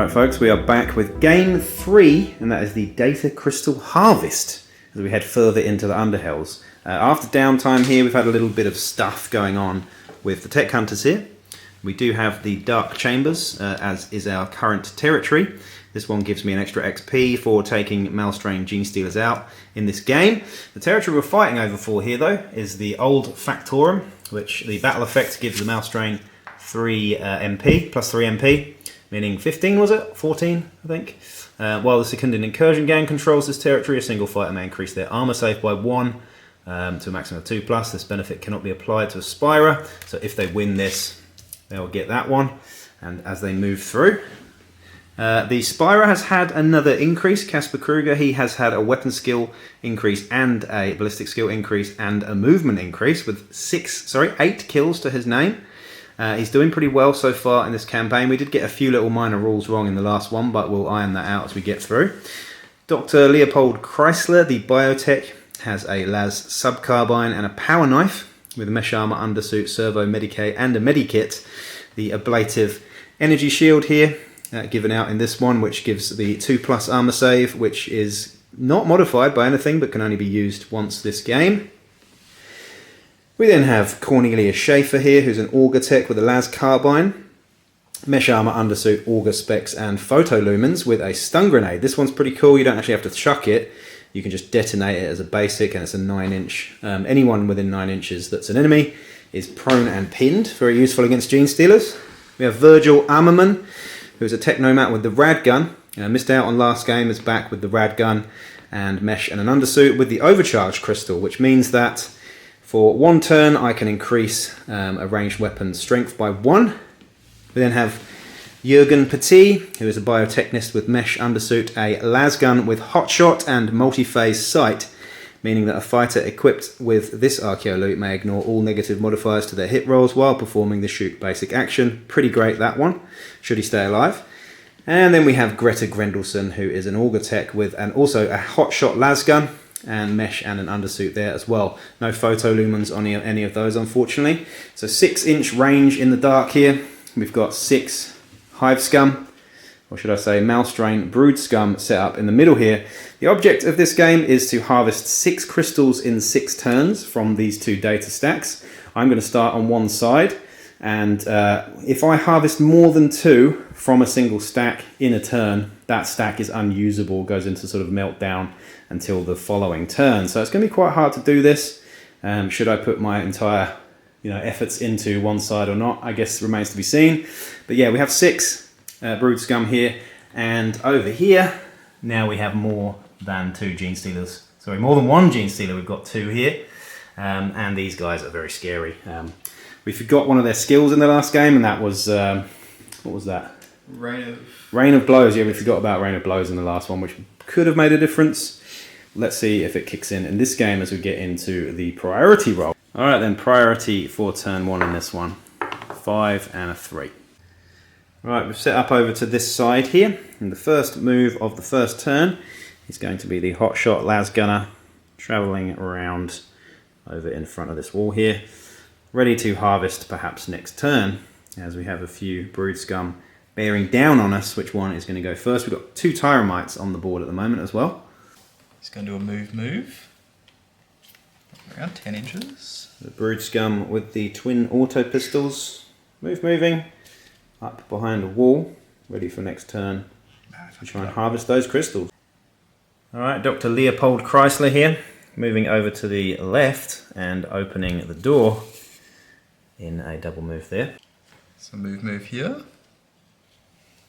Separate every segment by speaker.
Speaker 1: Alright folks, we are back with game 3, and that is the Data Chrystal Harvest, as we head further into the Underhells. After downtime here, we've had a little bit of stuff going on with the tech hunters here. We do have the Dark Chambers, as is our current territory. This one gives me an extra XP for taking Malstrain Gene Stealers out in this game. The territory we're fighting over for here, though, is the Old Factorum, which the battle effect gives the Malstrain 3 MP, plus 3 MP, meaning 15, was it? 14, I think. While the Secundus Incursion Gang controls this territory, a single fighter may increase their armor save by 1 to a maximum of 2+. This benefit cannot be applied to a Spira, so if they win this, they'll get that one. And as they move through, the Spira has had another increase. Casper Kruger, he has had a weapon skill increase and a ballistic skill increase and a movement increase with 8 kills to his name. He's doing pretty well so far in this campaign. We did get a few little minor rules wrong in the last one, but we'll iron that out as we get through. Dr. Leopold Chrysler, the biotech, has a las subcarbine and a power knife with a mesh armor, undersuit, servo, medicae, and a medikit. The ablative energy shield here, given out in this one, which gives the 2+ armor save, which is not modified by anything, but can only be used once this game. We then have Cornelia Schaefer here, who's an Auger Tech with a las carbine, mesh armor, undersuit, auger specs, and photolumens with a stun grenade. This one's pretty cool. You don't actually have to chuck it. You can just detonate it as a basic, and it's a 9-inch. Anyone within 9 inches that's an enemy is prone and pinned. Very useful against Gene Stealers. We have Virgil Ammerman, who's a Technomat with the rad gun. Missed out on last game, is back with the rad gun and mesh and an undersuit with the overcharged crystal, which means that for 1 turn I can increase a ranged weapon strength by 1. We then have Jürgen Petit, who is a biotechnist with mesh undersuit, a las gun with hotshot and multi-phase sight, meaning that a fighter equipped with this archaeoloot may ignore all negative modifiers to their hit rolls while performing the shoot basic action. Pretty great, that one, should he stay alive. And then we have Greta Grendelson, who is an auger tech with also a hotshot las gun and mesh and an undersuit there as well. No photolumens on any of those, unfortunately. So 6-inch range in the dark here. We've got 6 Hive Scum, or should I say Malstrain Brood Scum, set up in the middle here. The object of this game is to harvest 6 crystals in 6 turns from these 2 data stacks. I'm going to start on one side, and if I harvest more than 2 from a single stack in a turn, that stack is unusable, goes into sort of meltdown until the following turn. So it's going to be quite hard to do this. Should I put my entire efforts into one side or not, I guess remains to be seen. But yeah, we have 6 Brood Scum here, and over here now we have more than 2 Gene Stealers. Sorry, more than 1 Gene Stealer. We've got 2 here, and these guys are very scary. We forgot one of their skills in the last game, and that was what was that? Rain of Blows. Yeah, we forgot about Rain of Blows in the last one, which could have made a difference. Let's see if it kicks in this game as we get into the priority roll. All right then, priority for turn 1 in this one. 5 and a 3. Right, we've set up over to this side here, and the first move of the first turn is going to be the hotshot las gunner, travelling around over in front of this wall here, ready to harvest perhaps next turn, as we have a few Brood Scum bearing down on us. Which one is going to go first? We've got 2 Tyramites on the board at the moment as well.
Speaker 2: He's going to do a move. Around 10 inches.
Speaker 1: The Brood Scum with the twin auto pistols. Moving. Up behind a wall. Ready for next turn. To try and harvest those crystals. Alright, Dr. Leopold Chrysler here. Moving over to the left and opening the door in a double move there.
Speaker 2: So move here.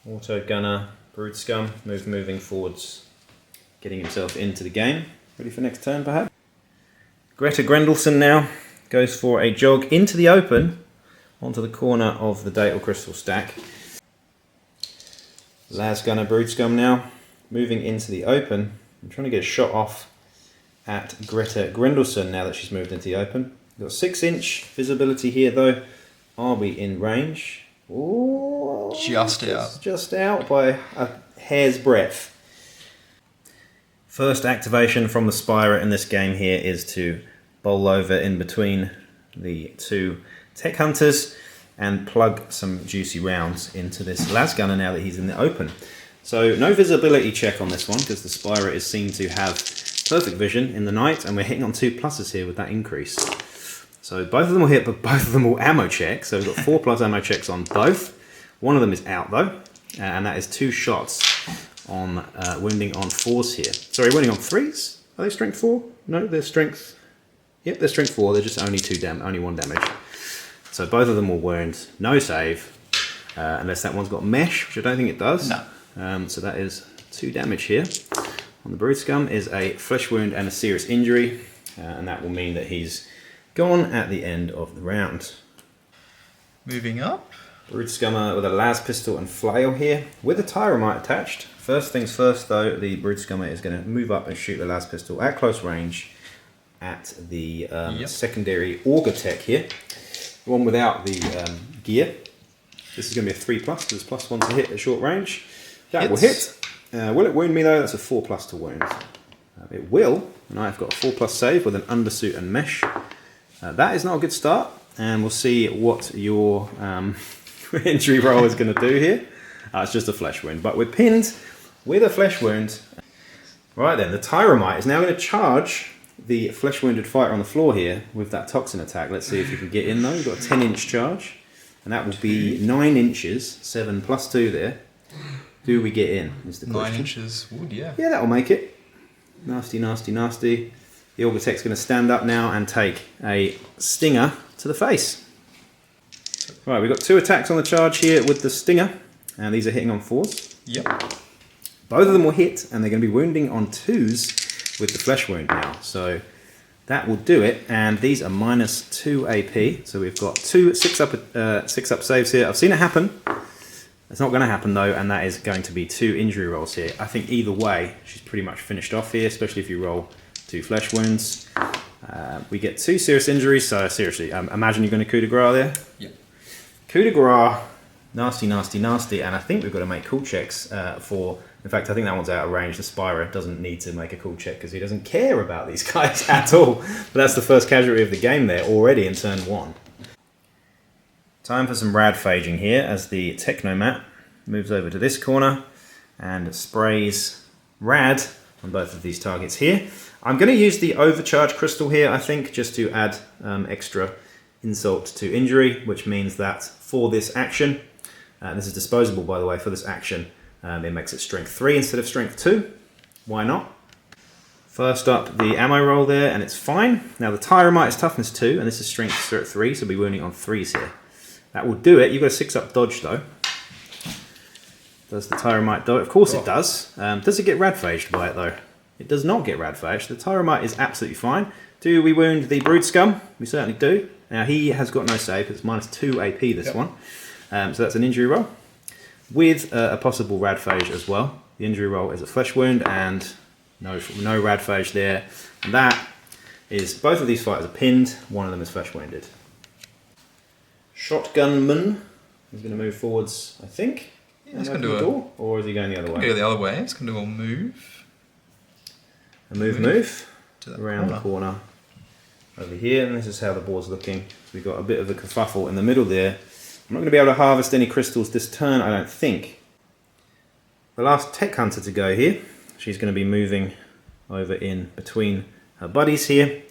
Speaker 1: Auto gunner, Brood Scum, moving forwards, getting himself into the game. Ready for next turn, perhaps? Greta Grendelson now goes for a jog into the open, onto the corner of the Data Crystal stack. Las gunner, Brood Scum now, moving into the open. I'm trying to get a shot off at Greta Grendelson now that she's moved into the open. We've got 6-inch visibility here though. Are we in range? Ooh, just out by a hair's breadth. First activation from the Spira in this game here is to bowl over in between the 2 tech hunters. and plug some juicy rounds into this las gunner now that he's in the open. So no visibility check on this one because the Spira is seen to have perfect vision in the night, and we're hitting on 2 pluses here with that increase. So both of them will hit, but both of them will ammo check. So we've got 4+ ammo checks on both. One of them is out though, and that is 2 shots on wounding on 4s here. Sorry, wounding on 3s? Are they strength 4? No, they're strength... Yep, they're strength 4. They're just only 1 damage. So both of them will wound. No save, unless that one's got mesh, which I don't think it does.
Speaker 2: No.
Speaker 1: So that is 2 damage here. On the Brood Scum is a flesh wound and a serious injury, and that will mean that he's gone at the end of the round.
Speaker 2: Moving up.
Speaker 1: Brood Scummer with a las pistol and flail here, with a Tyromite attached. First things first though, the Brood Scummer is going to move up and shoot the las pistol at close range at the secondary auger tech here. The one without the gear. This is going to be a 3+, there's +1 to hit at short range. That will hit. Will it wound me though? That's a 4+ to wound. It will, and I've got a 4+ save with an undersuit and mesh. That is not a good start, and we'll see what your injury roll is going to do here. It's just a flesh wound, but we're pinned with a flesh wound. Right then, the Tyromite is now going to charge the flesh wounded fighter on the floor here with that toxin attack. Let's see if you can get in though. We've got a 10-inch charge, and that will be 9 inches, 7 + 2 there. Do we get in, is the question.
Speaker 2: 9 inches would, yeah.
Speaker 1: Yeah, that'll make it. Nasty, nasty, nasty. The auger tech's going to stand up now and take a stinger to the face. Right, we've got 2 attacks on the charge here with the stinger, and these are hitting on 4s.
Speaker 2: Yep.
Speaker 1: Both of them will hit, and they're going to be wounding on 2s with the flesh wound now. So that will do it, and these are -2 AP. So we've got 2 6-up saves here. I've seen it happen. It's not going to happen though, and that is going to be 2 injury rolls here. I think either way, she's pretty much finished off here, especially if you roll 2 flesh wounds. We get 2 serious injuries, so seriously, imagine you're going to coup de grace there.
Speaker 2: Yep.
Speaker 1: Coup de grace, nasty, nasty, nasty, and I think we've got to make cool checks for... In fact, I think that one's out of range. The Spira doesn't need to make a cool check because he doesn't care about these guys at all. But that's the first casualty of the game there already in turn 1. Time for some rad phaging here as the Technomat moves over to this corner and sprays rad on both of these targets here. I'm going to use the overcharge crystal here, I think, just to add extra insult to injury, which means that for this action, this is disposable by the way, for this action, it makes it strength 3 instead of strength 2. Why not? First up, the ammo roll there, and it's fine. Now the Tyromite is toughness 2, and this is strength 3, so we'll be wounding on 3s here. That will do it. You've got a 6-up dodge though. Does the Tyromite do it? Of course it does. Does it get radphaged by it though? It does not get radphaged. The Tyromite is absolutely fine. Do we wound the Brood Scum? We certainly do. Now he has got no save. It's -2 AP this one. So that's an injury roll. With a possible radphage as well. The injury roll is a flesh wound and no radphage there. And that is, both of these fighters are pinned. One of them is flesh wounded. Shotgunman is going to move forwards, I think.
Speaker 2: Yeah, it's going to do a door,
Speaker 1: or is he going the other way?
Speaker 2: Go the other way. It's going to do a move.
Speaker 1: A move
Speaker 2: to that
Speaker 1: around the corner over here, and this is how the board's looking. So we've got a bit of a kerfuffle in the middle there. I'm not going to be able to harvest any crystals this turn, I don't think. The last tech hunter to go here. She's going to be moving over in between her buddies here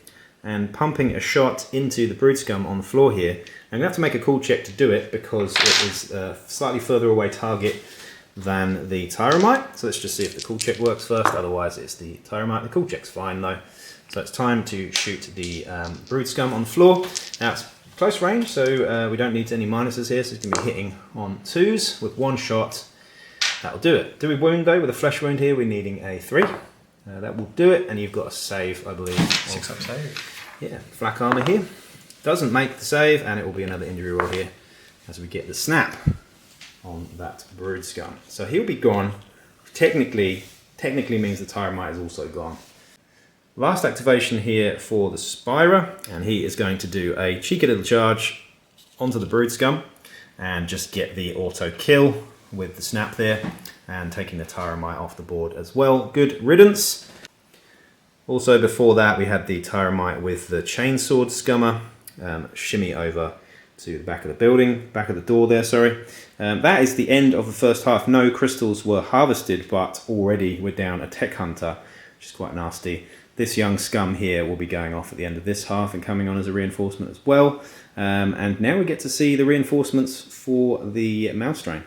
Speaker 1: and pumping a shot into the Brood Scum on the floor here. I'm going to have to make a cool check to do it because it is a slightly further away target than the Tyromite. So let's just see if the cool check works first, otherwise it's the Tyromite. The cool check's fine though. So it's time to shoot the Brood Scum on the floor. Now it's close range, so we don't need any minuses here, so it's going to be hitting on 2s with 1 shot. That'll do it. Do we wound though with a flesh wound here? We're needing a 3. That will do it, and you've got a save, I believe.
Speaker 2: 6-up save.
Speaker 1: Yeah, flak armor here. Doesn't make the save, and it will be another injury roll here as we get the snap on that Brood Scum. So he'll be gone. Technically means the Tyromite is also gone. Last activation here for the Spira, and he is going to do a cheeky little charge onto the Brood Scum and just get the auto kill with the snap there, and taking the Tyromite off the board as well. Good riddance. Also before that we had the Tyromite with the Chainsword Scummer shimmy over to the back of the building, back of the door there, sorry. That is the end of the first half. No crystals were harvested, but already we're down a tech hunter, which is quite nasty. This young scum here will be going off at the end of this half and coming on as a reinforcement as well. And now we get to see the reinforcements for the mouse strain.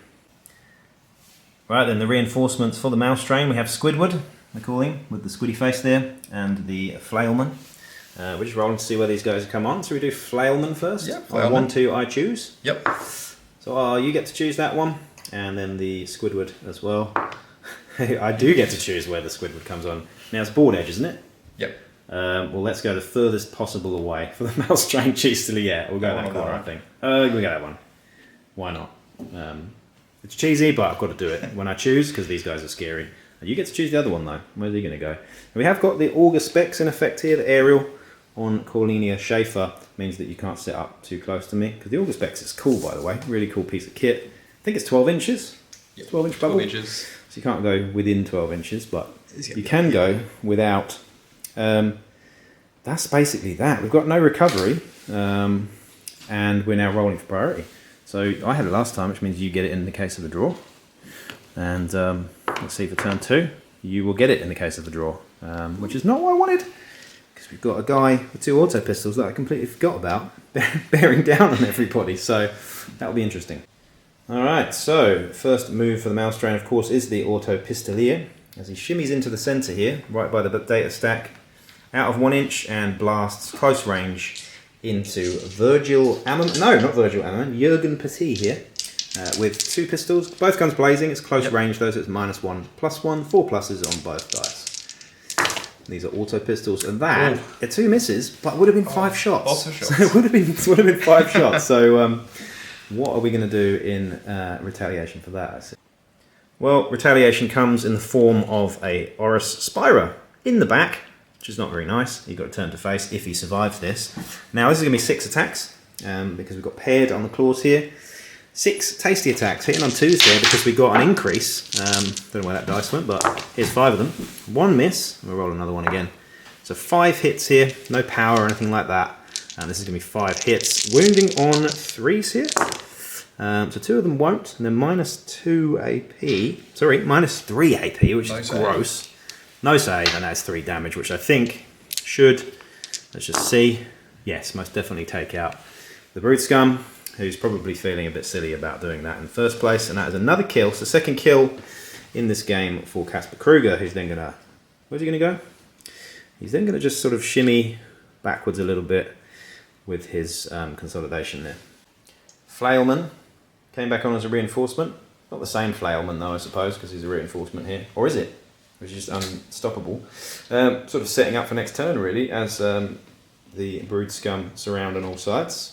Speaker 1: Right then, the reinforcements for the mouse strain. We have Squidward, the calling, with the squiddy face there, and the Flailman. We're just rolling to see where these guys come on. So we do Flailman first.
Speaker 2: Yep,
Speaker 1: Flailman. 1, 2, I choose.
Speaker 2: Yep.
Speaker 1: So you get to choose that one, and then the Squidward as well. I do get to choose where the Squidward comes on. Now it's board edge, isn't it?
Speaker 2: Yep.
Speaker 1: Well, let's go the furthest possible away for the mouse strain cheesily. Yeah, we'll go that corner, I think. We'll go that one. Why not? It's cheesy, but I've got to do it when I choose, because these guys are scary. You get to choose the other one, though. Where's he going to go? And we have got the Augur specs in effect here. The aerial on Corlinia Schaefer means that you can't sit up too close to me, because the Augur specs is cool, by the way. Really cool piece of kit. I think it's 12 inches.
Speaker 2: Yep.
Speaker 1: 12-inch bubble.
Speaker 2: 12 inches.
Speaker 1: So you can't go within 12 inches, but you can go without. That's basically that. We've got no recovery, and we're now rolling for priority. So I had it last time, which means you get it in the case of a draw. And let's see for turn 2. You will get it in the case of the draw, which is not what I wanted, because we've got a guy with 2 auto pistols that I completely forgot about bearing down on everybody. So that'll be interesting. All right, so first move for the mouse strain, of course, is the auto pistolier, as he shimmies into the centre here, right by the data stack, out of 1 inch, and blasts close range into Virgil Ammerman. No, not Virgil Ammerman. Jurgen Petit here, with 2 pistols, both guns blazing. It's close range though, so it's -1, +1, 4 pluses on both dice. These are auto pistols, and that are 2 misses, but would have been 5 shots.
Speaker 2: Lots of shots.
Speaker 1: So it would have been 5 shots. So what are we going to do in retaliation for that? Well, retaliation comes in the form of a Oris Spira in the back, which is not very nice. You've got to turn to face if he survives this. Now this is going to be 6 attacks, because we've got paired on the claws here. 6 tasty attacks, hitting on 2s here because we got an increase. Don't know where that dice went, but here's 5 of them. 1 miss, we'll roll another one again. So 5 hits here, no power or anything like that. And this is going to be 5 hits. Wounding on 3s here. So 2 of them won't, and then -2 AP. Sorry, -3 AP, which is gross. No save, and that's 3 damage, which I think should, let's just see, yes, most definitely take out the Brood Scum, who's probably feeling a bit silly about doing that in the first place, and that is another kill. So second kill in this game for Casper Kruger, who's then going to, where's he going to go? He's then going to just sort of shimmy backwards a little bit with his consolidation there. Flailman came back on as a reinforcement. Not the same Flailman though, I suppose, because he's a reinforcement here. Or is it? Which is unstoppable. Sort of setting up for next turn, really, as the Brood Scum surround on all sides.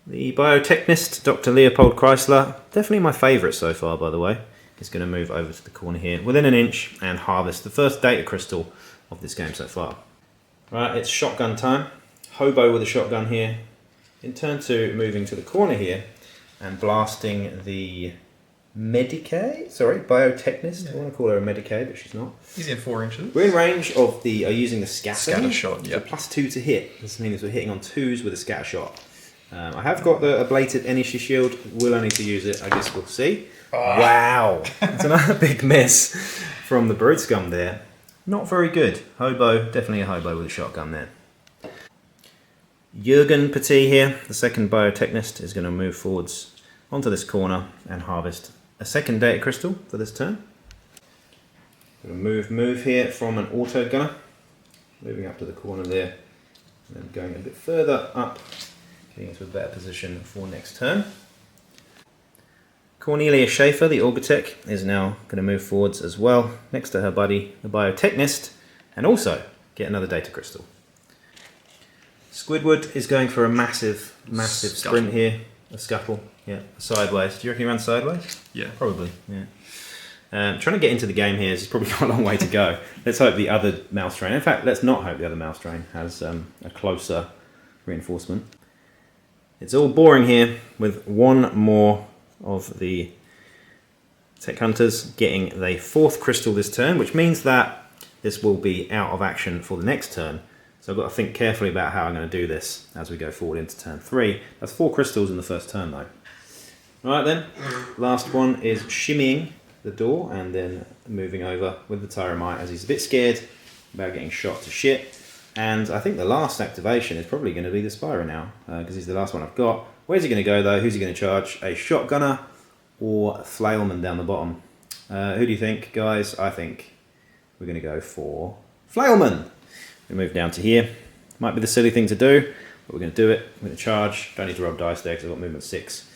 Speaker 1: The Biotechnist, Dr. Leopold Chrysler, definitely my favourite so far, by the way, is going to move over to the corner here, within 1 inch, and harvest the first data crystal of this game so far. Right, it's shotgun time. Hobo with a shotgun here. In turn 2, moving to the corner here, and blasting the Biotechnist. I want to call her a Medicaid, but she's not.
Speaker 2: He's in 4 inches.
Speaker 1: We're in range of the, using the scatter.
Speaker 2: Scatter shot, yeah.
Speaker 1: So +2 to hit. This means we're hitting on 2s with a scatter shot. I have got the ablated Enishi shield. Will I need to use it? I guess we'll see. Wow! That's another big miss from the Brood Scum there. Not very good. Hobo, definitely a hobo with a shotgun there. Jurgen Petit here, the second Biotechnist, is going to move forwards onto this corner and harvest a second data crystal for this turn. Going to move here from an auto gunner, moving up to the corner there, and then going a bit further up, getting into a better position for next turn. Cornelia Schaefer, the Augurtech, is now going to move forwards as well, next to her buddy, the Biotechnist, and also get another data crystal. Squidward is going for a massive sprint here. A scuttle, yeah, sideways. Do you reckon he runs sideways?
Speaker 2: Yeah.
Speaker 1: Probably, yeah. Trying to get into the game here has probably got a long way to go. Let's hope the other mouse train, in fact, let's not hope the other mouse train has a closer reinforcement. It's all boring here with one more of the Tech Hunters getting the 4th crystal this turn, which means that this will be out of action for the next turn, So I've got to think carefully about how I'm going to do this as we go forward into turn 3. That's 4 crystals in the first turn though. Alright then, last one is shimmying the door and then moving over with the Tyromite as he's a bit scared about getting shot to shit. And I think the last activation is probably going to be the Spyro now, because he's the last one I've got. Where's he going to go though? Who's he going to charge? A Shotgunner or a Flailman down the bottom? Who do you think, guys? I think we're going to go for Flailman. We move down to here. Might be the silly thing to do, but we're going to do it. We're going to charge. Don't need to roll dice there because I've got movement 6.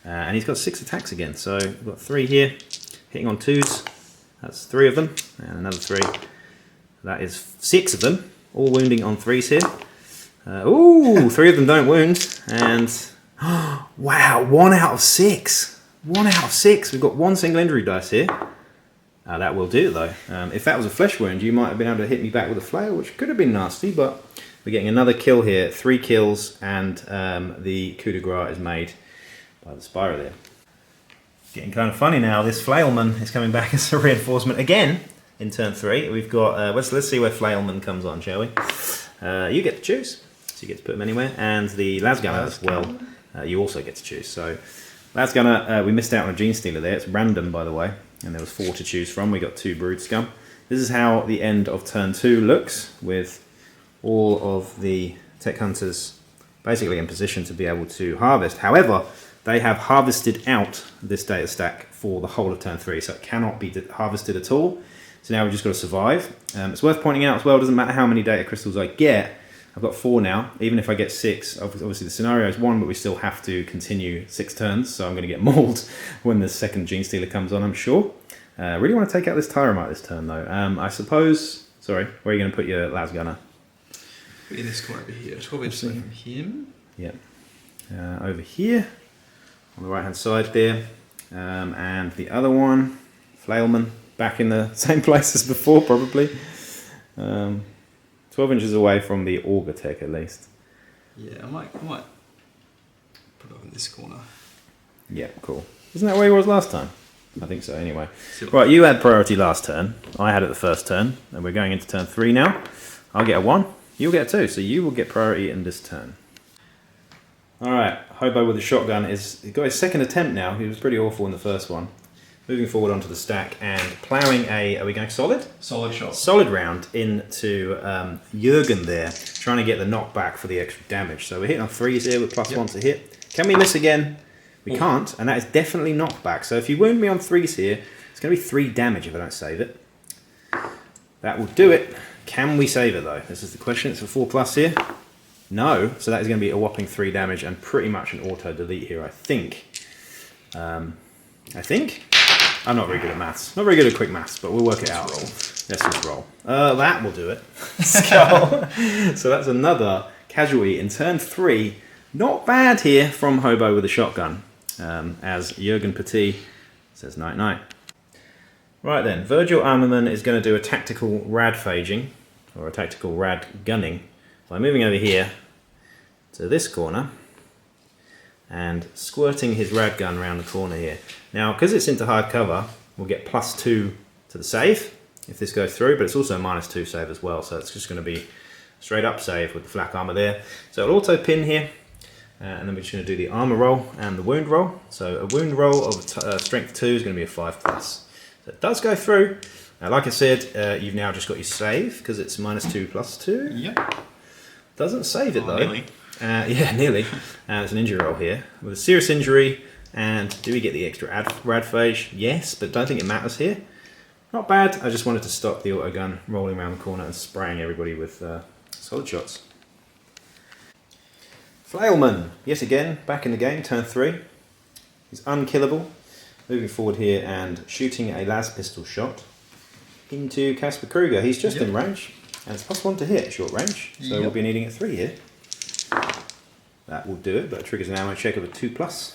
Speaker 1: And he's got 6 attacks again, so we've got 3 here. Hitting on 2s. That's 3 of them, and another 3. That is 6 of them. All wounding on 3s here. Ooh, 3 of them don't wound. And wow, 1 out of 6. 1 out of 6. We've got 1 single injury dice here. That will do though. If that was a flesh wound, you might have been able to hit me back with a flail, which could have been nasty, but we're getting another kill here. 3 kills, and the coup de grace is made by the Spyro there. Getting kind of funny now. This Flailman is coming back as a reinforcement again in turn 3. We've got, let's see where Flailman comes on, shall we? You get to choose, so you get to put him anywhere, and the Lasgunner as well, you also get to choose. So Lasgunner, we missed out on a Gene Stealer there. It's random, by the way, and there was 4 to choose from. We got 2 Brood Scum. This is how the end of turn 2 looks, with all of the Tech Hunters basically in position to be able to harvest. However, they have harvested out this data stack for the whole of turn 3, so it cannot be harvested at all. So now we've just got to survive. It's worth pointing out as well, it doesn't matter how many data crystals I get. I've got 4 now. Even if I get 6, obviously the scenario is 1, but we still have to continue 6 turns, so I'm going to get mauled when the second Gene Stealer comes on, I'm sure. I really want to take out this Tyromite this turn though. I suppose... Sorry, where are you going to put your Lasgunner?
Speaker 2: In this corner over here. 12 inches from him.
Speaker 1: Yeah. Over here. On the right hand side there, and the other one, Flailman, back in the same place as before probably. 12 inches away from the Auger Tech at least.
Speaker 2: Yeah, I might put it up in this corner.
Speaker 1: Yeah, cool. Isn't that where he was last time? I think so anyway. Right, you had priority last turn, I had it the first turn, and we're going into turn 3 now. I'll get a 1, you'll get a 2, so you will get priority in this turn. Alright, Hobo with the shotgun he's got his second attempt now. He was pretty awful in the first one. Moving forward onto the stack and ploughing are we going solid?
Speaker 2: Solid shot.
Speaker 1: Solid round into Jurgen there, trying to get the knockback for the extra damage. So we're hitting on 3s here with +1 to hit. Can we miss again? We can't, and that is definitely knockback. So if you wound me on 3s here, it's going to be 3 damage if I don't save it. That will do it. Can we save it though? This is the question. It's a 4+ here. No, so that is going to be a whopping 3 damage and pretty much an auto delete here, I think. I'm not very good at maths. Not very good at quick maths, but we'll work it out. Let's just roll. That will do it. Skull. So that's another casualty in turn 3. Not bad here from Hobo with a shotgun, as Jurgen Petit says night night. Right then, Virgil Armerman is going to do a tactical rad phaging, or a tactical rad gunning, by moving over here to this corner and squirting his rad gun around the corner here. Now, because it's into hard cover, we'll get +2 to the save if this goes through, but it's also a -2 save as well, so it's just going to be straight up save with the flak armor there. So it'll auto pin here, and then we're just going to do the armor roll and the wound roll. So a wound roll of strength 2 is going to be a 5+. So it does go through. Now, like I said, you've now just got your save because it's -2 +2.
Speaker 2: Yep.
Speaker 1: Doesn't save it though.
Speaker 2: Nearly.
Speaker 1: Yeah, nearly. It's an injury roll here with a serious injury. And do we get the extra rad phage? Yes, but don't think it matters here. Not bad. I just wanted to stop the auto gun rolling around the corner and spraying everybody with solid shots. Flailman, yet again, back in the game, turn 3. He's unkillable. Moving forward here and shooting a las pistol shot into Casper Kruger. He's just in range, and it's +1 to hit, short range. So we'll be needing a 3 here. That will do it, but it triggers an ammo check of a 2+.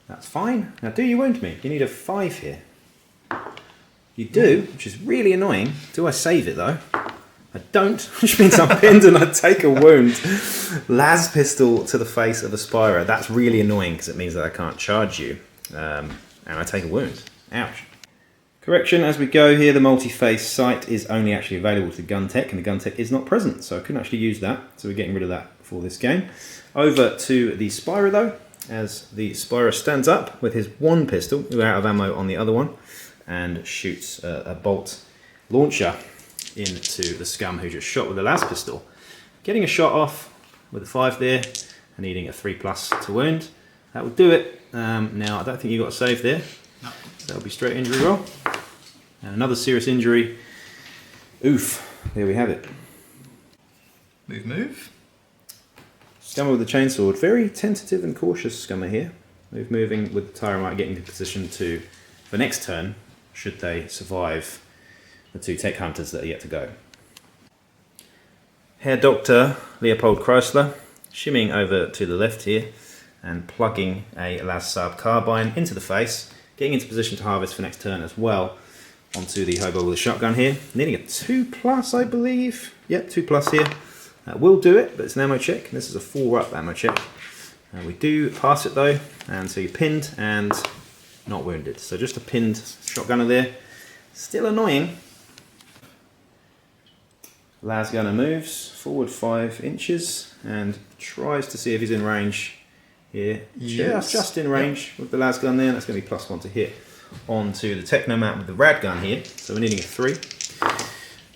Speaker 1: That's fine. Now, do you wound me? You need a 5 here. You do, which is really annoying. Do I save it though? I don't, which means I'm pinned and I take a wound. Las pistol to the face of a Spyro. That's really annoying because it means that I can't charge you. And I take a wound. Ouch. Correction, as we go here, the multi-phase sight is only actually available to gun tech, and the gun tech is not present, so I couldn't actually use that, so we're getting rid of that for this game. Over to the Spyro though, as the Spyro stands up with his one pistol, we're out of ammo on the other one, and shoots a bolt launcher into the scum who just shot with the last pistol. Getting a shot off with a 5 there, and needing a 3+ to wound. That will do it. Now, I don't think you got a save there.
Speaker 2: No.
Speaker 1: So that'll be straight injury roll. And another serious injury. Oof. There we have it.
Speaker 2: Move.
Speaker 1: Scummer with the chainsword. Very tentative and cautious Scummer here. Moving with the Tyromite getting into position to the next turn, should they survive the 2 tech hunters that are yet to go. Herr Dr. Leopold Chrysler shimmying over to the left here and plugging a Las Saab carbine into the face, getting into position to harvest for next turn as well onto the hobo with a shotgun here. Needing a 2+, I believe. Yep, 2+ here. Will do it, but it's an ammo check. This is a 4-up ammo check. We do pass it though, and so you're pinned and not wounded. So just a pinned shotgunner there. Still annoying. Las Gunner moves forward 5 inches and tries to see if he's in range here.
Speaker 2: Yes.
Speaker 1: Just in range with the Las Gun there. That's going to be +1 to hit onto the Technomat with the Rad Gun here. So we're needing a 3.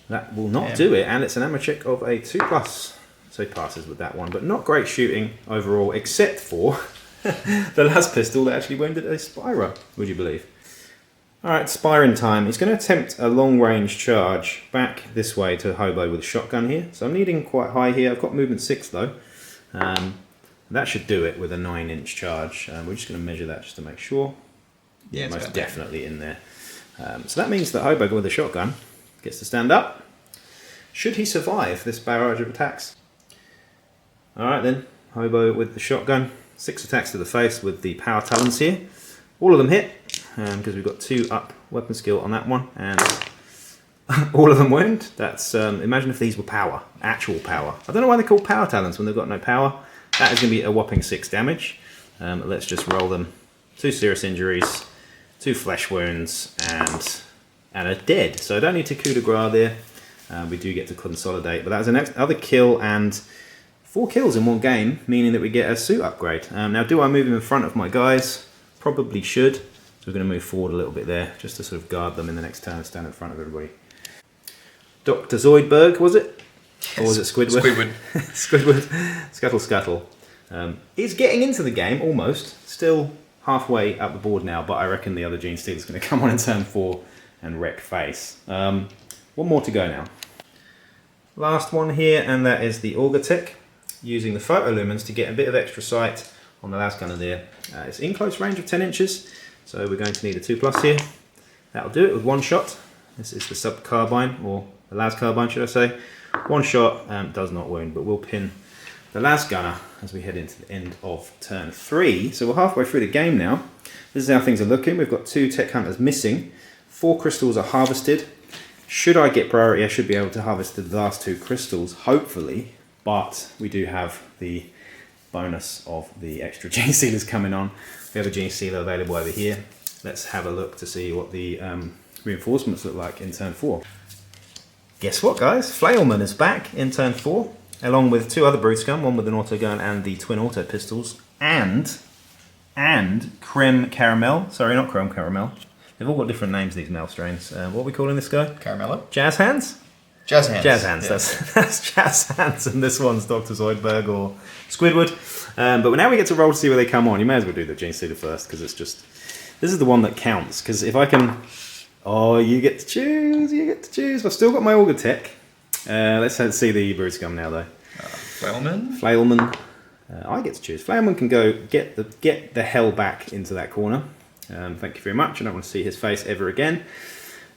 Speaker 1: That will not do it, and it's an ammo check of a 2+. So he passes with that one, but not great shooting overall, except for the last pistol that actually wounded a Spyro, would you believe? Alright, Spyro time. He's going to attempt a long-range charge back this way to Hobo with a shotgun here. So I'm needing quite high here. I've got movement 6 though. That should do it with a 9-inch charge. We're just going to measure that just to make sure.
Speaker 2: Yeah,
Speaker 1: most definitely in there. So that means that Hobo with a shotgun gets to stand up. Should he survive this barrage of attacks? Alright then, Hobo with the shotgun. 6 attacks to the face with the power talons here. All of them hit, because we've got 2 up weapon skill on that one, and all of them wound. That's imagine if these were power, actual power. I don't know why they're called power talons when they've got no power. That is going to be a whopping 6 damage. Let's just roll them. 2 serious injuries, 2 flesh wounds, and a dead. So I don't need to coup de grace there. We do get to consolidate, but that was another kill and 4 kills in one game, meaning that we get a suit upgrade. Now, do I move him in front of my guys? Probably should. So we're going to move forward a little bit there, just to sort of guard them in the next turn and stand in front of everybody. Dr. Zoidberg, was it?
Speaker 2: Yes.
Speaker 1: Or was it Squidward? Squidward. Scuttle Scuttle. He's getting into the game, almost. Still halfway up the board now, but I reckon the other Gene Stealer's going to come on in turn 4 and wreck face. One more to go now. Last one here, and that is the Auger Tech, using the photolumens to get a bit of extra sight on the last gunner there. It's in close range of 10 inches, so we're going to need a 2+ here. That'll do it with 1 shot. This is the sub carbine, or the las carbine should I say. 1 shot, does not wound, but we'll pin the las gunner as we head into the end of turn 3. So we're halfway through the game now. This is how things are looking. We've got 2 tech hunters missing. 4 crystals are harvested. Should I get priority, I should be able to harvest the last 2 crystals, hopefully, but we do have the bonus of the extra Gene Sealers coming on. We have a Gene Sealer available over here. Let's have a look to see what the reinforcements look like in turn 4. Guess what, guys? Flailman is back in turn 4, along with 2 other Brood Scum, one with an auto gun and the twin auto pistols, and Creme Caramel. Sorry, not Creme Caramel. They've all got different names, these male strains. What are we calling this guy?
Speaker 2: Caramello.
Speaker 1: Jazz Hands?
Speaker 2: Jazz Hands.
Speaker 1: Jazz Hands,
Speaker 2: yeah.
Speaker 1: that's Jazz Hands, and this one's Dr. Zoidberg or Squidward. But now we get to roll to see where they come on. You may as well do the Gene Stealer first, because it's just... This is the one that counts, because if I can... Oh, you get to choose, I've still got my Auger Tech. Let's see the Brood Scum now, though. Flailman. I get to choose. Flailman can go get the hell back into that corner. Thank you very much. I don't want to see his face ever again.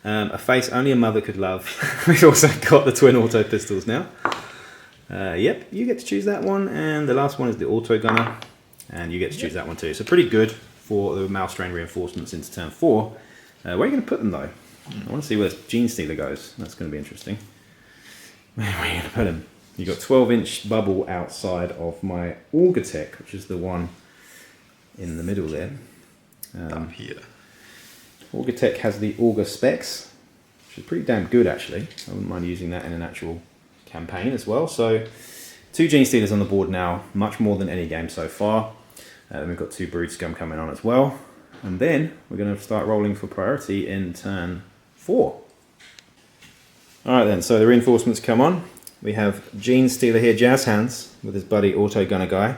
Speaker 1: A face only a mother could love. We've also got the twin auto pistols now. Yep, you get to choose that one, and the last one is the auto gunner, and you get to choose that one too. So pretty good for the mouse strain reinforcements into turn 4. Where are you going to put them though? I want to see where Gene Stealer goes. That's going to be interesting. Where are you going to put him? You've got 12-inch bubble outside of my Auger Tech, which is the one in the middle there.
Speaker 2: Up here.
Speaker 1: Augurtech has the Augur specs, which is pretty damn good actually. I wouldn't mind using that in an actual campaign as well. So 2 Gene Stealers on the board now, much more than any game so far. Then we've got 2 Brood Scum coming on as well. And then we're going to start rolling for priority in turn 4. Alright then, so the reinforcements come on. We have Gene Stealer here, Jazz Hands, with his buddy Auto Gunner guy.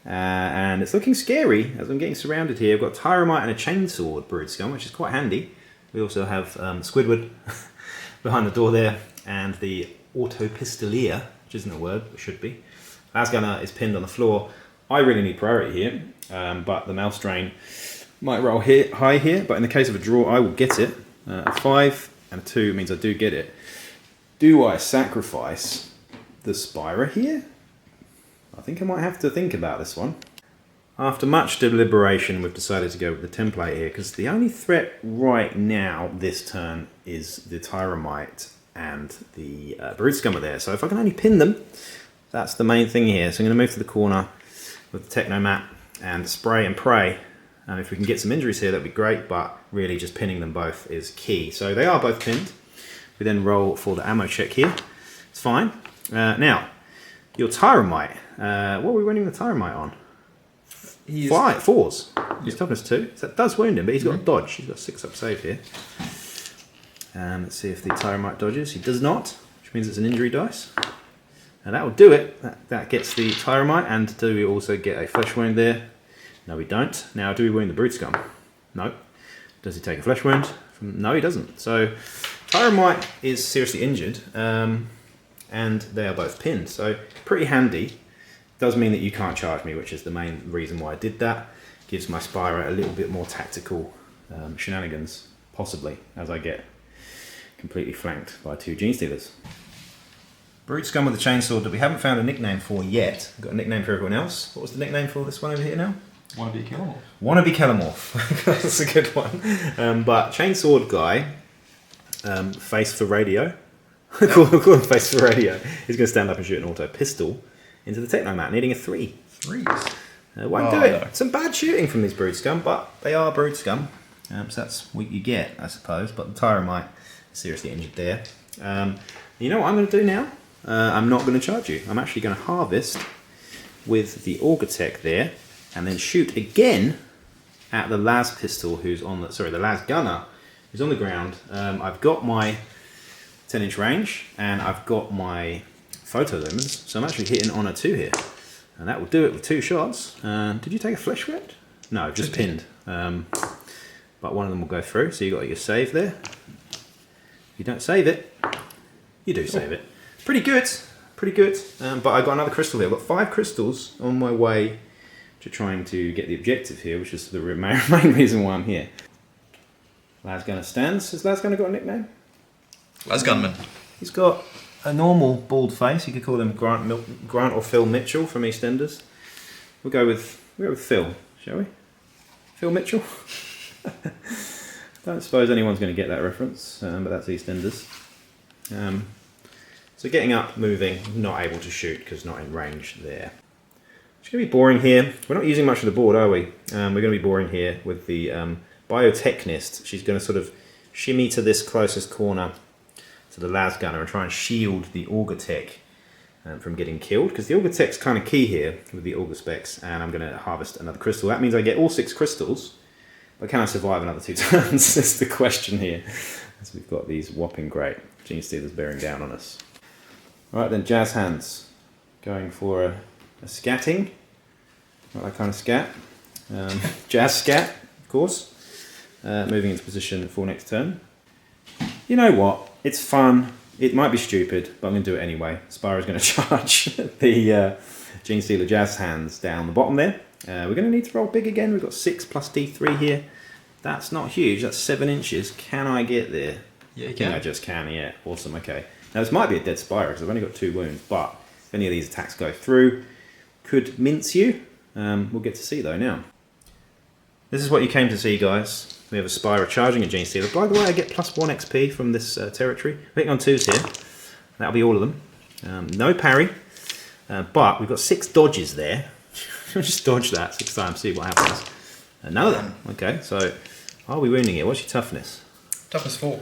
Speaker 1: And it's looking scary as I'm getting surrounded here. I've got Tyromite and a Chainsword Brood Scum, which is quite handy. We also have Squidward behind the door there, and the Auto Pistolier, which isn't a word, but should be. Las Gunner is pinned on the floor. I really need priority here, but the Mouse Drain might roll high here, but in the case of a draw, I will get it. A 5 and a 2 means I do get it. Do I sacrifice the Spira here? I think I might have to think about this one. After much deliberation, we've decided to go with the template here, because the only threat right now this turn is the Tyromite and the Brood Scum there. So if I can only pin them, that's the main thing here. So I'm going to move to the corner with the Technomat and spray and pray. And if we can get some injuries here, that'd be great, but really just pinning them both is key. So they are both pinned. We then roll for the ammo check here. It's fine. Now, your Tyromite. What are we running the Tyromite on? 4s. He's toughness 2. So that does wound him, but he's got a dodge. He's got a 6-up save here. Let's see if the Tyromite dodges. He does not, which means it's an injury dice. And that will do it. That gets the Tyromite. And do we also get a flesh wound there? No, we don't. Now, do we wound the Brood Scum? No. Does he take a flesh wound? No, he doesn't. So, Tyromite is seriously injured, and they are both pinned. So, pretty handy. Does mean that you can't charge me, which is the main reason why I did that. Gives my Spyro a little bit more tactical shenanigans, possibly, as I get completely flanked by 2 Gene Stealers. Brood Scum with the Chainsword that we haven't found a nickname for yet. We've got a nickname for everyone else. What was the nickname for this one over here now?
Speaker 2: Wannabe Kellamorph.
Speaker 1: Wannabe Kellamorph. That's a good one. But Chainsword guy, face for radio. Call him face for radio. He's going to stand up and shoot an auto pistol into the Technomat, needing a 3.
Speaker 2: 3s.
Speaker 1: Won't do it. No. Some bad shooting from these Brood Scum, but they are Brood Scum. So that's what you get, I suppose. But the Tyromite is seriously injured there. You know what I'm going to do now? I'm not going to charge you. I'm actually going to harvest with the Augurtech there, and then shoot again at the Las pistol, who's on the the Las Gunner, who's on the ground. I've got my 10-inch range, and I've got my photo lumens, so I'm actually hitting on a 2 here, and that will do it with 2 shots. Did you take a flesh wound? No, just pinned. But one of them will go through, so you got your save there. If you don't save it, you do save it. Pretty good, pretty good. But I got another crystal here. I've got 5 crystals on my way to trying to get the objective here, which is the main reason why I'm here. Las Gunner stands. Has Las Gunner got a nickname?
Speaker 2: Las Gunman.
Speaker 1: He's got a normal bald face. You could call him Grant or Phil Mitchell from EastEnders. We'll go with Phil, shall we? Phil Mitchell. Don't suppose anyone's going to get that reference, but that's EastEnders. So getting up, moving, not able to shoot because not in range there. It's going to be boring here. We're not using much of the board, are we? We're going to be boring here with the Biotechnist. She's going to sort of shimmy to this closest corner to the Las Gunner and try and shield the Augurtech from getting killed, because the Augurtech's kind of key here with the Augur specs, and I'm going to harvest another crystal. That means I get all 6 crystals, but can I survive another 2 turns? That's the question here, as we've got these whopping great Gene Stealers bearing down on us. Alright then, Jazz Hands, going for a scatting, not that kind of scat, Jazz Scat, of course, moving into position for next turn. You know what, it's fun, it might be stupid, but I'm going to do it anyway. Spyro's going to charge the Gene Stealer Jazz Hands down the bottom there. We're going to need to roll big again. We've got 6 plus D3 here. That's not huge, that's 7 inches. Can I get there?
Speaker 2: Yeah, you can.
Speaker 1: I just can, yeah. Awesome, okay. Now this might be a dead Spyro because I've only got 2 wounds, but if any of these attacks go through, could mince you. We'll get to see though now. This is what you came to see, guys. We have a Spyro charging a Gene Stealer. By the way, I get plus 1 XP from this territory. I'm hitting on 2s here. That'll be all of them. No parry, but we've got 6 dodges there. Just dodge that 6 times, see what happens. None of them. Okay, so Are we wounding it? What's your toughness?
Speaker 2: Toughness 4.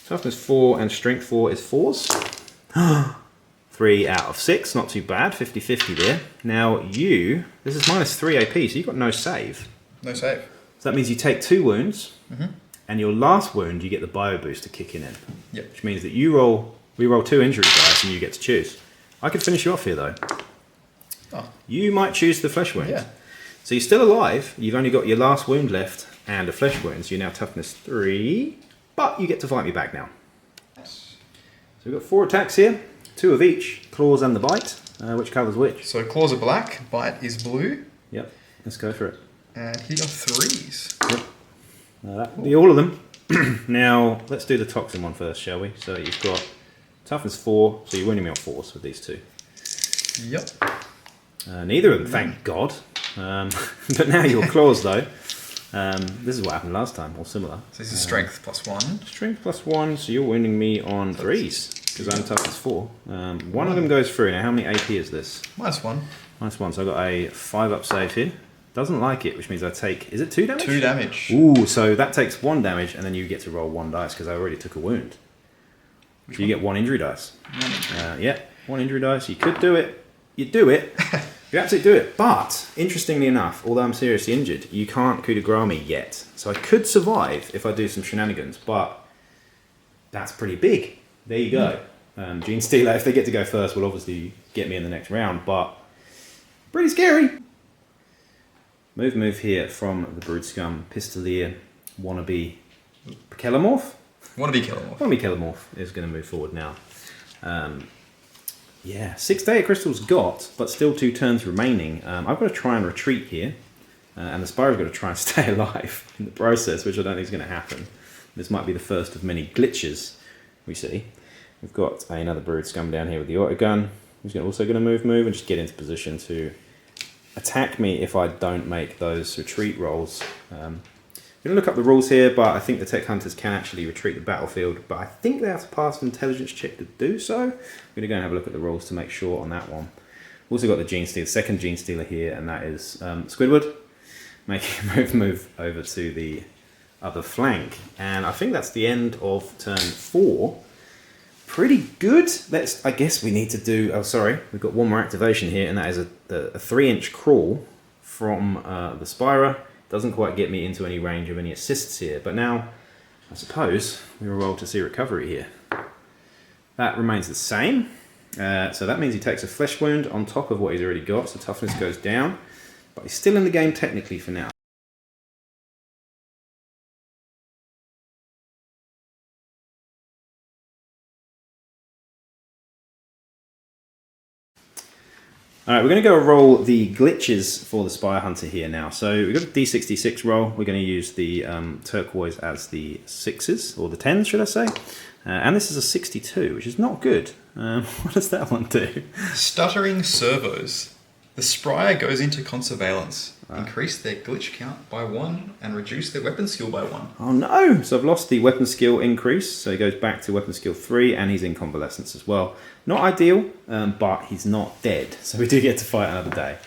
Speaker 1: Toughness 4 and strength 4 is 4s. 3 out of 6, not too bad. 50-50 there. Now this is -3 AP, so you've got no save.
Speaker 2: No save.
Speaker 1: So that means you take 2 wounds, and your last wound you get the bio booster kicking in.
Speaker 2: Yep.
Speaker 1: Which means that we roll 2 injury dice and you get to choose. I could finish you off here though.
Speaker 2: Oh.
Speaker 1: You might choose the flesh wound.
Speaker 2: Yeah.
Speaker 1: So you're still alive, you've only got your last wound left and a flesh wound, so you're now toughness 3, but you get to fight me back now.
Speaker 2: Yes.
Speaker 1: So we've got 4 attacks here, 2 of each, claws and the bite. Which colour's which?
Speaker 2: So claws are black, bite is blue,
Speaker 1: Yep, let's go for it.
Speaker 2: and hitting on 3s.
Speaker 1: Yep. That will be all of them. Now, let's do the toxin one first, shall we? So you've got toughness 4, so you're winning me on 4s with these 2.
Speaker 2: Yep.
Speaker 1: Neither of them, thank God. But now your claws, though. This is what happened last time, or similar.
Speaker 2: So this is strength +1.
Speaker 1: Strength +1, so you're winning me on 3s, because I'm toughness 4. One of them goes through. Now, how many AP is this?
Speaker 2: -1.
Speaker 1: -1, so I've got a 5-up save here. Doesn't like it, which means I take... Is it 2 damage?
Speaker 2: 2 damage.
Speaker 1: Ooh, so that takes 1 damage, and then you get to roll 1 dice, because I already took a wound. So you get 1 injury dice. Yeah, 1 injury dice. You could do it. You do it. You absolutely do it. But, interestingly enough, although I'm seriously injured, you can't coup de grace me yet. So I could survive if I do some shenanigans, but that's pretty big. There you go. Gene Stealer, if they get to go first, will obviously get me in the next round, but pretty scary. Move here from the Brood Scum, Pistolier, Wannabe, Kellamorph?
Speaker 2: Wannabe Kellamorph.
Speaker 1: Wannabe Kellamorph is going to move forward now. Yeah, 6 Data Crystals got, but still 2 turns remaining. I've got to try and retreat here, and the Spyro's got to try and stay alive in the process, which I don't think is going to happen. This might be the first of many glitches we see. We've got another Brood Scum down here with the autogun, who's also going to move and just get into position to attack me if I don't make those retreat rolls. I'm going to look up the rules here, but I think the Tech Hunters can actually retreat the battlefield, but I think they have to pass an intelligence check to do so. I'm going to go and have a look at the rules to make sure on that one. Also got the Gene Stealer, second Gene Stealer here, and that is Squidward, making a move over to the other flank. And I think that's the end of turn 4. Pretty good. I guess we need to do... Oh, sorry. We've got one more activation here, and that is a 3-inch crawl from the Spyro. Doesn't quite get me into any range of any assists here. But now, I suppose, we will roll to see recovery here. That remains the same. So that means he takes a flesh wound on top of what he's already got. So toughness goes down. But he's still in the game technically for now. Alright, we're going to go roll the glitches for the Spire Hunter here now. So we've got a D66 roll. We're going to use the turquoise as the 6s, or the 10s should I say. And this is a 62, which is not good. What does that one do?
Speaker 2: Stuttering servos. The Spire goes into conservalence. Increase their glitch count by 1 and reduce their weapon skill by 1.
Speaker 1: Oh no! So I've lost the weapon skill increase, so he goes back to weapon skill 3, and he's in convalescence as well. Not ideal, but he's not dead, so we do get to fight another day.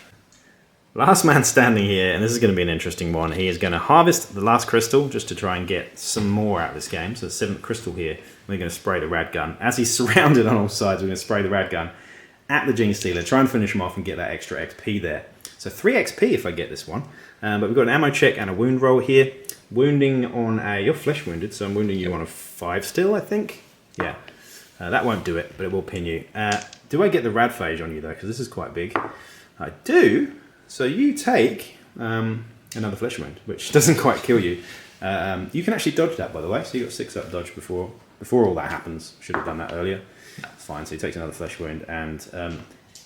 Speaker 1: Last man standing here, and this is going to be an interesting one. He is going to harvest the last crystal just to try and get some more out of this game. So the 7th crystal here, we're going to spray the rad gun. As he's surrounded on all sides, we're going to spray the rad gun at the Gene Stealer, try and finish him off and get that extra XP there. So 3 XP if I get this one. But we've got an ammo check and a wound roll here. Wounding on a... You're flesh wounded, so I'm wounding you on a 5 still, I think. Yeah. That won't do it, but it will pin you. Do I get the radphage on you, though? Because this is quite big. I do. So you take another flesh wound, which doesn't quite kill you. You can actually dodge that, by the way. So you got 6-up dodge before all that happens. Should have done that earlier. That's fine. So he takes another flesh wound and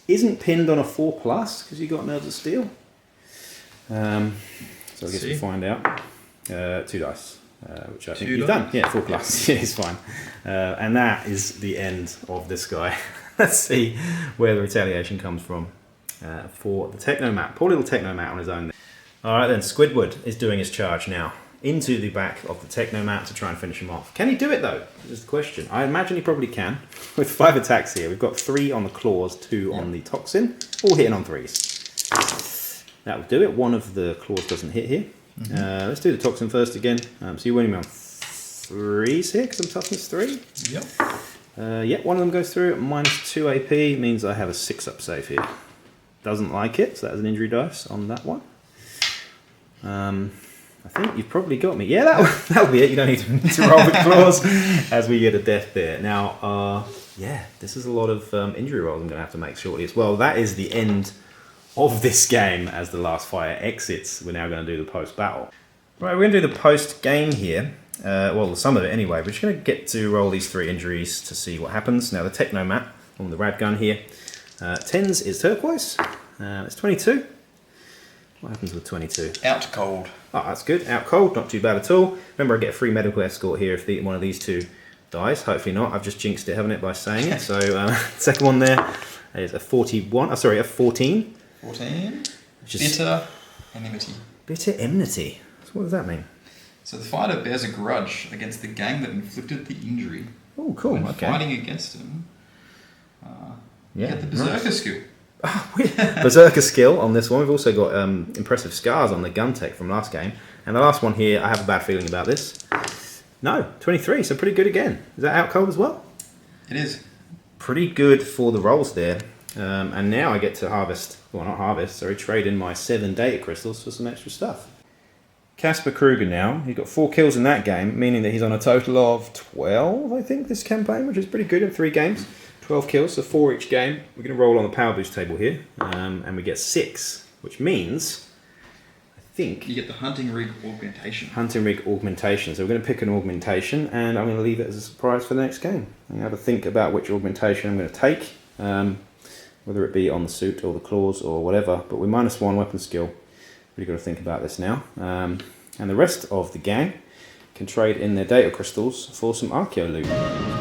Speaker 1: isn't pinned on a 4+ because you got Nerves of Steel. So I guess we'll find out. 2 dice, which I think you've done. Yeah, 4+. Yeah, it's fine. And that is the end of this guy. Let's see where the retaliation comes from for the Technomat. Poor little Technomat on his own. Alright then, Squidward is doing his charge now into the back of the Technomat to try and finish him off. Can he do it though? This is the question. I imagine he probably can. With 5 attacks here, we've got 3 on the claws, 2 on the toxin, all hitting on 3s. That will do it. One of the claws doesn't hit here. Let's do the toxin first again. So you're winning me on 3/6. I'm toughness 3.
Speaker 2: Yep.
Speaker 1: Yeah, one of them goes through at -2 AP. Means I have a 6-up save here. Doesn't like it, so that was an injury dice on that one. I think you've probably got me. Yeah, that'll be it. You don't need to roll the claws as we get a death there. Now, yeah, this is a lot of injury rolls I'm going to have to make shortly as well. That is the end of this game as the last fire exits. We're now going to do the post-battle. Right, we're going to do the post-game here. Well, some of it anyway. We're just going to get to roll these 3 injuries to see what happens. Now, the Technomat on the rad gun here. 10s is turquoise. It's 22. What happens with 22?
Speaker 2: Out cold.
Speaker 1: Oh, that's good. Out cold, not too bad at all. Remember, I get a free medical escort here if one of these 2 dies. Hopefully not. I've just jinxed it, haven't it, by saying it. So, second one there is a 41. Oh, sorry, a 14.
Speaker 2: 14. Bitter enmity.
Speaker 1: Bitter enmity. So what does that mean?
Speaker 2: So the fighter bears a grudge against the gang that inflicted the injury.
Speaker 1: Oh, cool.
Speaker 2: When
Speaker 1: Okay.
Speaker 2: fighting against him, you get the Berserker skill.
Speaker 1: Berserker skill on this one. We've also got impressive scars on the gun tech from last game. And the last one here, I have a bad feeling about this. No, 23, so pretty good again. Is that out cold as well?
Speaker 2: It is.
Speaker 1: Pretty good for the rolls there. And now I get to harvest, well not harvest, sorry, trade in my 7 data crystals for some extra stuff. Casper Kruger now, he got 4 kills in that game, meaning that he's on a total of 12, I think, this campaign, which is pretty good in 3 games. 12 kills, so 4 each game. We're going to roll on the power boost table here, and we get 6, which means, I think...
Speaker 2: You get the Hunting Rig Augmentation.
Speaker 1: Hunting Rig Augmentation. So we're going to pick an augmentation, and I'm going to leave it as a surprise for the next game. I'm going to have a think about which augmentation I'm going to take, whether it be on the suit or the claws or whatever, but we're -1 weapon skill. Really got to think about this now. And the rest of the gang can trade in their data crystals for some Archeo loot.